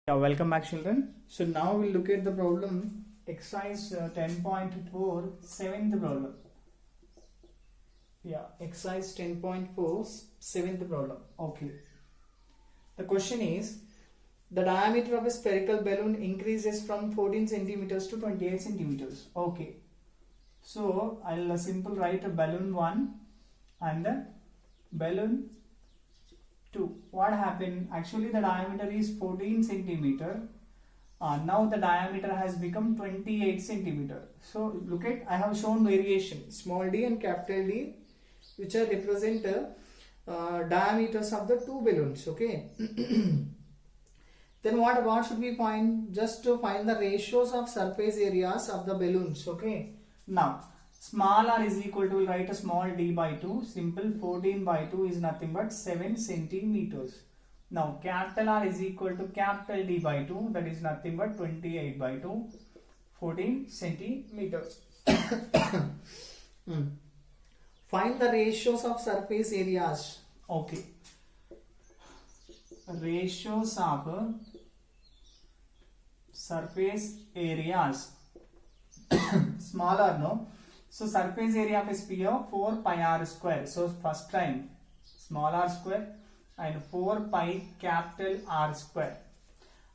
Yeah, welcome back children. So now we'll look at the problem exercise 10.4 seventh problem. Yeah, exercise 10.4 seventh problem. Okay. The question is the diameter of a spherical balloon increases from 14 centimeters to 28 centimeters. Okay. So I'll simple write a balloon 1 and the balloon 2. What happened? Actually the diameter is 14 centimeter. Now the diameter has become 28 centimeter. So look at, I have shown variation small d and capital D, which are represent diameters of the two balloons. Okay. Then what should we find? Just to find the ratios of surface areas of the balloons. Okay. Now small r is equal to, we'll write a small d by 2. Simple 14 by 2 is nothing but 7 centimeters. Now capital R is equal to capital D by 2, that is nothing but 28 by 2, 14 centimeters. Find the ratios of surface areas. Okay. Ratios of surface areas. Smaller, no? So surface area of a sphere 4 pi r square. So first time small r square and 4 pi capital R square.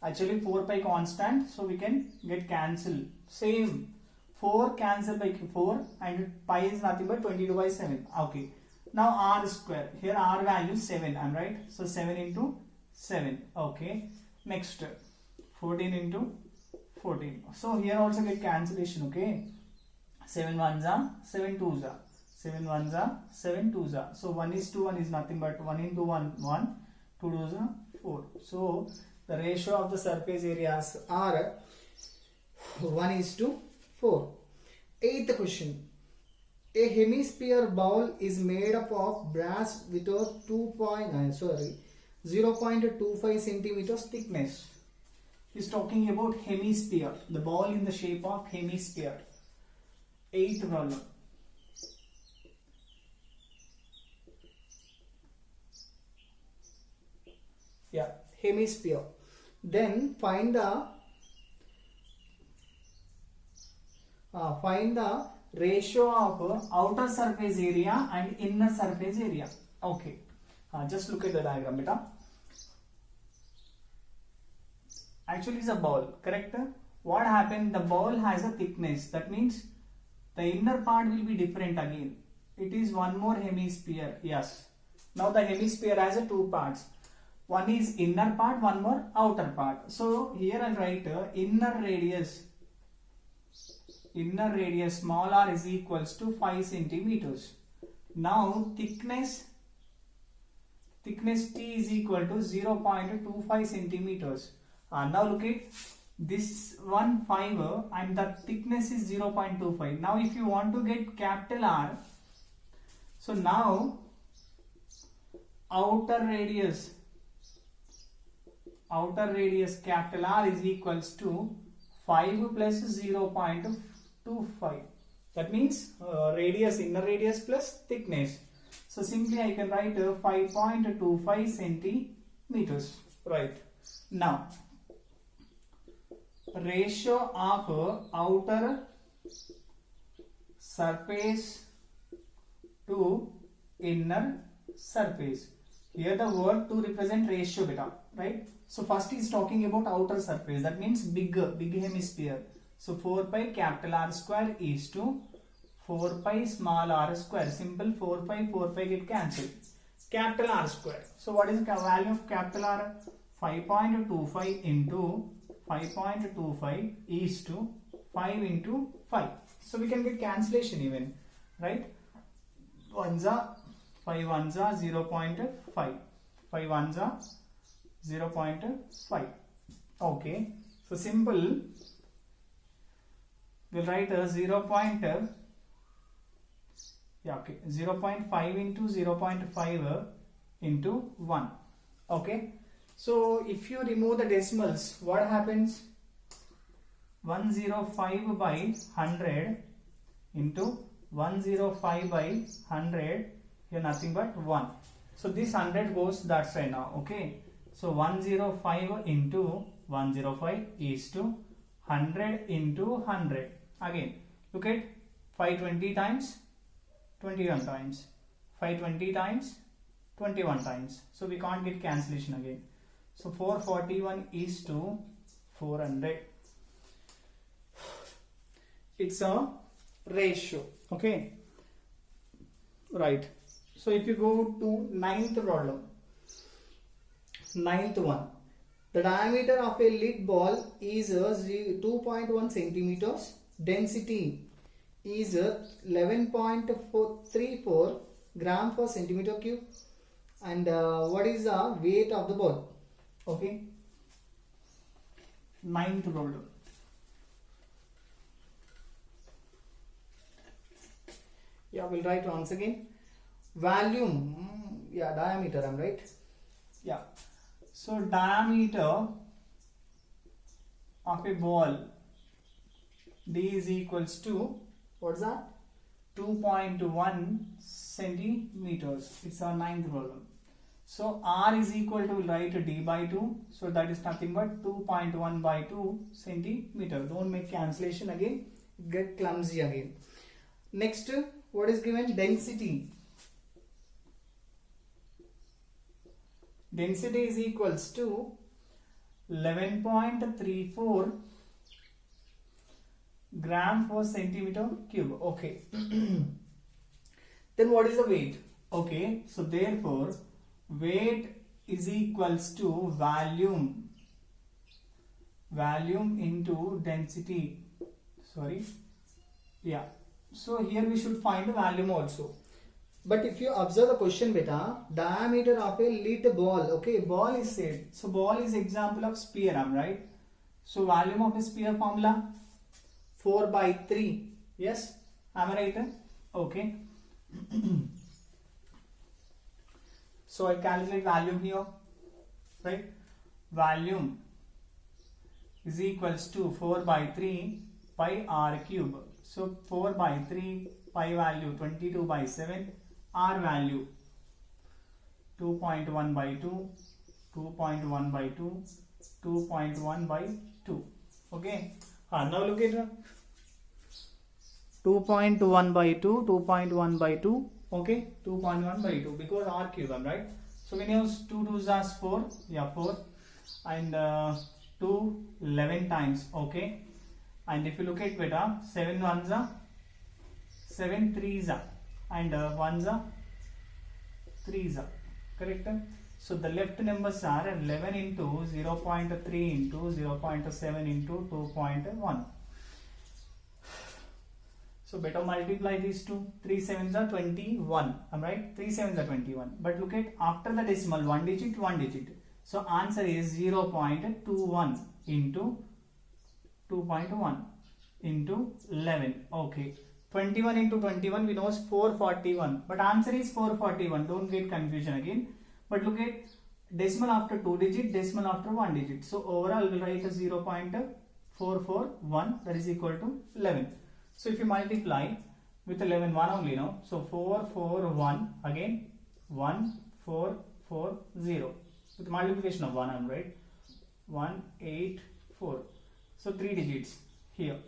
Actually 4 pi constant, so we can get cancelled. Same 4 cancel by 4 and pi is nothing but 22 by 7. Okay. Now R square. Here R value 7. I'm right. So 7 into 7. Okay. Next 14 into 14. So here also get cancellation. Okay. 7 ones are 7 twos are 7 ones are 7 twos are. So 1 is 2, 1 is nothing but 1 into 1 1, 2 twos are 4. So the ratio of the surface areas are 1 is to 4. Eighth question. A hemisphere bowl is made up of brass with a 0.25 centimeters thickness. He's talking about hemisphere, the ball in the shape of hemisphere. Eighth problem. Yeah, hemisphere. Then find the ratio of outer surface area and inner surface area. Okay. Just look at the diagram, beta. Actually, it's a ball, correct? What happened? The ball has a thickness. That means the inner part will be different again. It is one more hemisphere. Yes. Now the hemisphere has a two parts. One is inner part, one more outer part. So here I'll write inner radius. Inner radius small r is equals to 5 centimeters. Now thickness T is equal to 0.25 centimeters. Now look at this one 5 and the thickness is 0.25. Now if you want to get capital R, so now outer radius capital R is equals to 5 plus 0.25. That means inner radius plus thickness. So simply I can write 5.25 centimeters. Right. Now ratio of outer surface to inner surface. Here the word to represent ratio beta, right? So first is talking about outer surface. That means big hemisphere. So 4 pi capital R square is to 4 pi small r square. Simple 4 pi get cancelled. Capital R square. So what is the value of capital R? 5.25 into 5.25 is to 5 into 5. So we can get cancellation even, right? 5 ones are 0.5. 5 ones are 0.5. Okay. So simple. We'll write a 0.5 into 0.5 into 1. Okay. So if you remove the decimals, what happens? 105 by 100 into 105 by 100, here nothing but 1. So this 100 goes that side now. Okay. So 105 into 105 is to 100 into 100. Again, look at 520 times 21 times, 520 times 21 times. So we can't get cancellation again. So 441 is to 400. It's a ratio. Okay. Right. So if you go to ninth problem, ninth one, the diameter of a lead ball is 2.1 centimeters. Density is 11.34 gram per centimeter cube. And what is the weight of the ball? Okay. Ninth problem. Yeah, we'll write once again. Volume, yeah, diameter, I'm right. Yeah. So diameter of a ball, D is equals to, what's that? 2.1 centimeters. It's our ninth problem. So R is equal to, we'll write D by 2. So that is nothing but 2.1 by 2 centimeter. Don't make cancellation again. Get clumsy again. Next, what is given? Density. Density is equals to 11.34 gram per centimeter cube. Okay. Then what is the weight? Okay. So therefore, weight is equals to volume. Volume into density. Sorry. Yeah. So here we should find the volume also. But if you observe the question, beta, diameter of a lead ball. Okay, ball is said. So ball is example of sphere, am right? So volume of a sphere formula 4 by 3. Yes, am I right? Okay. So I calculate volume here, right? Volume is equals to 4 by 3 pi r cube. So 4 by 3 pi value 22 by 7, r value 2.1 by 2, 2.1 by 2, 2.1 by 2. Okay. Now look at 2.1 by 2, 2.1 by 2. Okay, 2.1 by 2 because r cube, right? So when you use 2 2s are 4, yeah, 4, and 2 11 times. Okay, and if you look at beta, 7 1s are 7 3s are, and 1s are 3s are, correct? So the left numbers are 11 into 0.3 into 0.7 into 2.1. So better multiply these two. 3 7s are 21. Am right? 3 7s are 21. But look at after the decimal, 1 digit, 1 digit. So answer is 0.21 into 2.1 into 11. Okay. 21 into 21 we know is 441. But answer is 441. Don't get confusion again. But look at decimal after 2 digit, decimal after 1 digit. So overall we'll write a 0.441, that is equal to 11. So if you multiply with 11, 1 only, no? So 441 again 1440 with multiplication of 1, right? 184. So 3 digits here.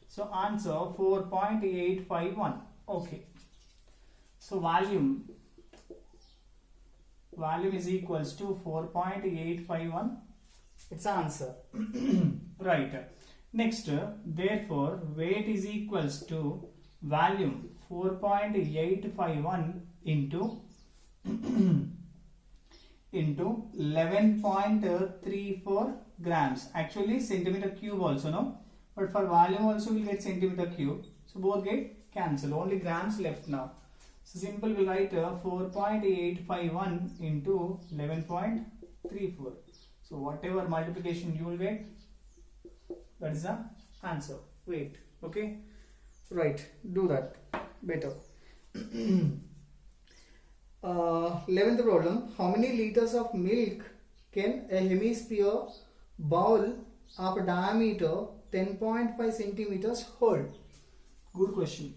So answer 4.851. Okay. So volume is equals to 4.851. It's answer. Right. Next, therefore, weight is equals to volume 4.851 into 11.34 grams. Actually, centimeter cube also, no? But for volume also we'll get centimeter cube. So both get cancelled. Only grams left now. So simple, we'll write 4.851 into 11.34. So whatever multiplication you will get, that is the answer. Wait. Okay. Right. Do that. Better. 11th problem. How many liters of milk can a hemisphere bowl of a diameter 10.5 centimeters hold? Good question.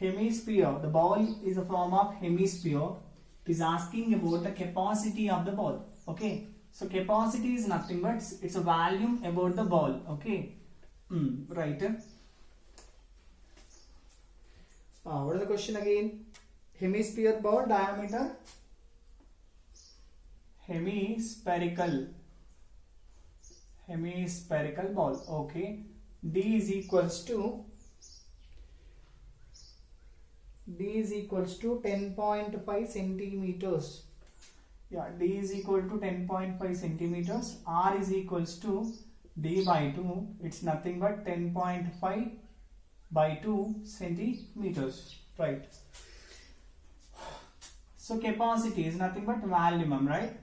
Hemisphere. The bowl is a form of hemisphere. Is asking about the capacity of the bowl. Okay. So capacity is nothing but it's a volume about the ball. Okay. Right. What is the question again? Hemisphere ball diameter. Hemispherical ball. Okay. D is equals to 10.5 centimeters. Yeah, D is equal to 10.5 centimeters. R is equals to D by 2. It's nothing but 10.5 by 2 centimeters. Right. So capacity is nothing but volume, right?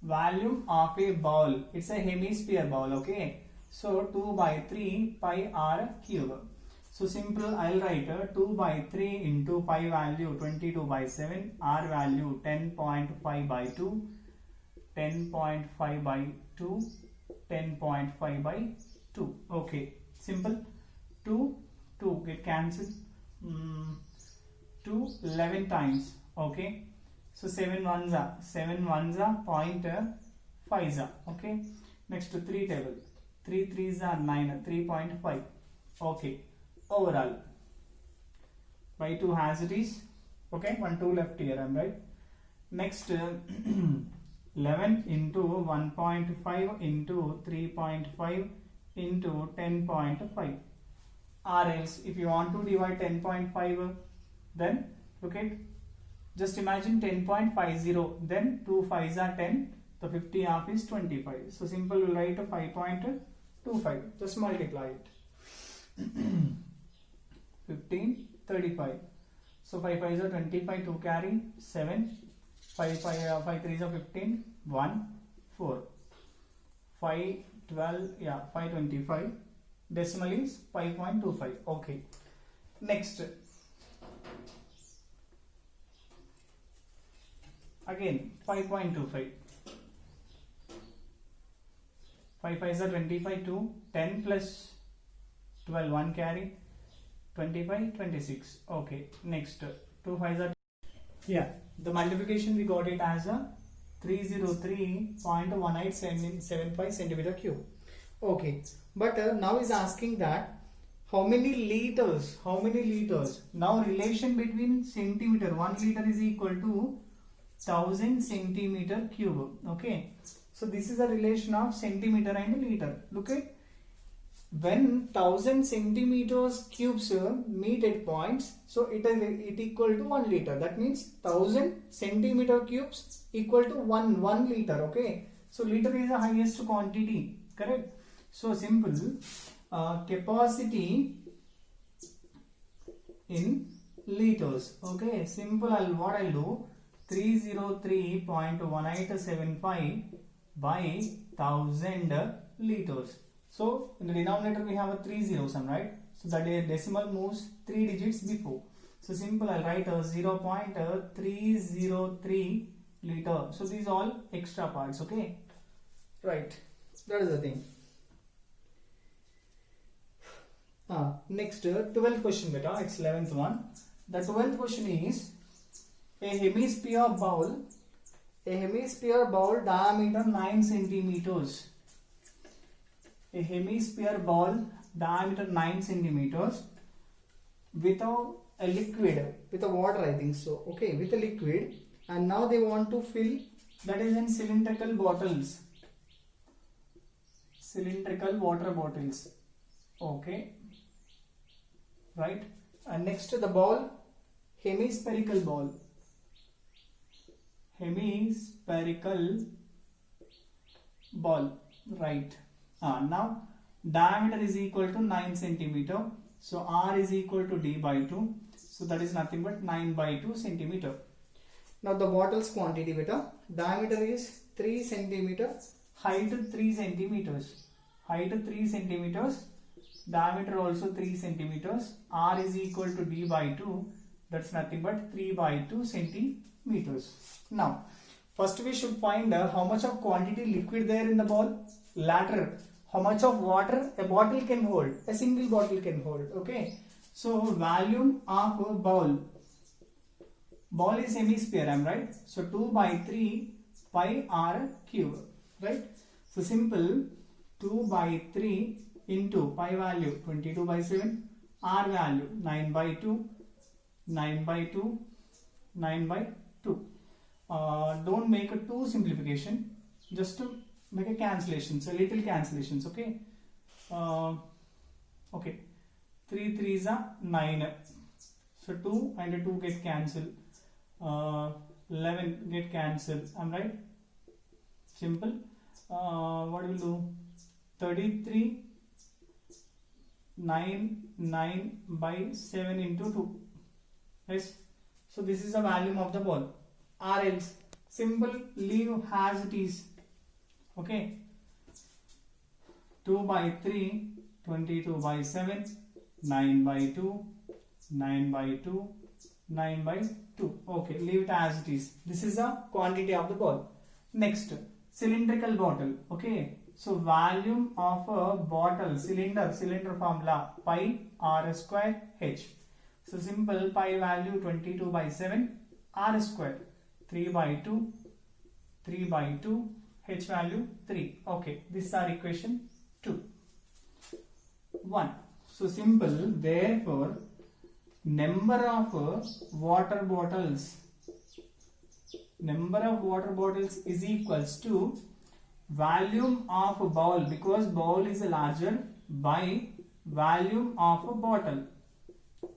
Volume of a ball. It's a hemisphere ball. Okay. So 2 by 3 pi r cube. So simple, I'll write 2 by 3 into pi value 22 by 7, r value 10.5 by 2, 10.5 by 2, 10.5 by 2. Okay, simple. 2 get cancelled. 2 11 times. Okay, so 7 ones are 0.5. Okay, next to 3 table. 3 3s are 9, 3.5. Okay. Overall by 2 as it is. Okay, 1 2 left here, I'm right. Next 11 into 1.5 into 3.5 into 10.5, or else if you want to divide 10.5, then look at, just imagine 10.50, then 2 5s are 10, so 50 half is 25. So simple, we'll write 5.25, just multiply it. 15 35. So 5 5s are 25, 2 carry 7, 5 3s are 15, 1 4, 5 12, yeah, 525. Decimal is 5.25. Okay, next again 5.25. 5 5s are 25, 2 10 plus 12, 1 carry 25 26. Okay, next 2 5s are, yeah, the multiplication we got it as a 303.1875 centimeter cube. Okay, but now is asking that how many liters. Now relation between centimeter, 1 liter is equal to 1000 centimeter cube. Okay, so this is a relation of centimeter and liter. Look at, when 1000 centimeters cubes meet at points, so it equal to 1 liter. That means 1000 centimeter cubes equal to 1 liter. Okay, so liter is the highest quantity, correct? So simple, capacity in liters. Okay, simple, what I'll do, 303.1875 by 1000 liters. So in the denominator we have a 3 zeros, right? So that decimal moves 3 digits before. So simple, I'll write 0.303 liter. So these all extra parts. Okay, right, that is the thing. Next 12th question beta, it's 11th one. The 12th question is a hemisphere ball diameter 9 centimeters. A hemisphere ball diameter 9 centimeters with a liquid, with a water, I think so. Okay, with a liquid, and now they want to fill, that is in cylindrical bottles, cylindrical water bottles. Okay, right. And next the ball, hemispherical ball, right. Now diameter is equal to 9 centimeter, so r is equal to d by 2, so that is nothing but 9 by 2 centimeter. Now the bottle's quantity beta, diameter is 3 centimeter, height 3 centimeters, diameter also 3 centimeters, r is equal to d by 2, that's nothing but 3 by 2 centimeters. Now first we should find how much of quantity liquid there in the ball, latter how much of water a bottle can hold, a single bottle can hold. Okay, so volume of a ball is hemisphere, I'm right. So 2 by 3 pi r cube. right? So simple, 2 by 3 into pi value 22 by 7, r value 9 by 2, 9 by 2, 9 by 2. Don't make a 2 simplification, just to make a cancellations, a little cancellations, okay? Okay, 3 3s are 9, so 2 and 2 get cancelled, 11 get cancelled, I'm right? Simple. What will do? 33 9 by 7 into 2. Yes, so this is the volume of the ball, or else simple, leave as it is, okay? 2 by 3, 22 by 7, 9 by 2, 9 by 2, 9 by 2. Okay, leave it as it is. This is the quantity of the ball. Next, cylindrical bottle. Okay, so volume of a bottle, cylinder formula pi r square h. So simple, pi value 22 by 7, r square 3 by 2, 3 by 2, h value 3. Okay, this is our equation 2. 1. So simple, therefore number of water bottles is equals to volume of a bowl, because bowl is larger, by volume of a bottle.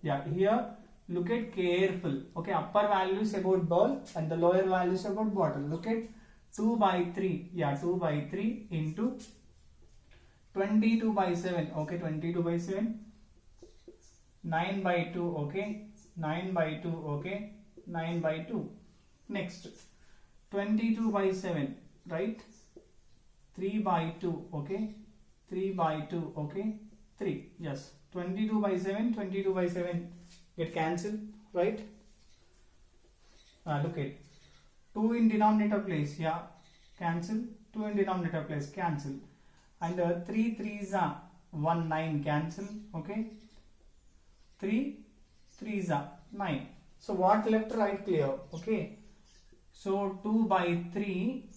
Yeah, here look at careful, okay? Upper values about bowl and the lower values about bottle. Look at 2 by 3, yeah, 2 by 3 into 22 by 7, okay? 22 by 7, 9 by 2, okay? 9 by 2, okay? 9 by 2. Next, 22 by 7, right? 3 by 2, okay? 3 by 2, okay? 3, yes. 22 by 7, 22 by 7 get cancelled, right? Look at 2 in denominator place, yeah, cancel. 2 in denominator place, cancel. And 3 3s are 1 9, cancel, okay? 3 3s are 9. So what left, right, clear, okay? So 2 by 3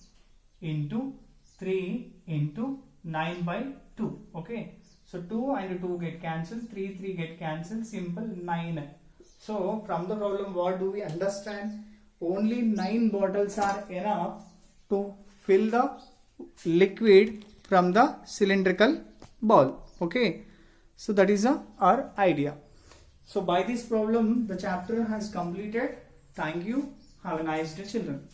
into 3 into 9 by 2, okay? So 2 and 2 get cancelled, 3 3 get cancelled, simple, 9. So from the problem, what do we understand? Only 9 bottles are enough to fill the liquid from the cylindrical ball, okay? So that is our idea. So by this problem, the chapter has completed. Thank you. Have a nice day, children.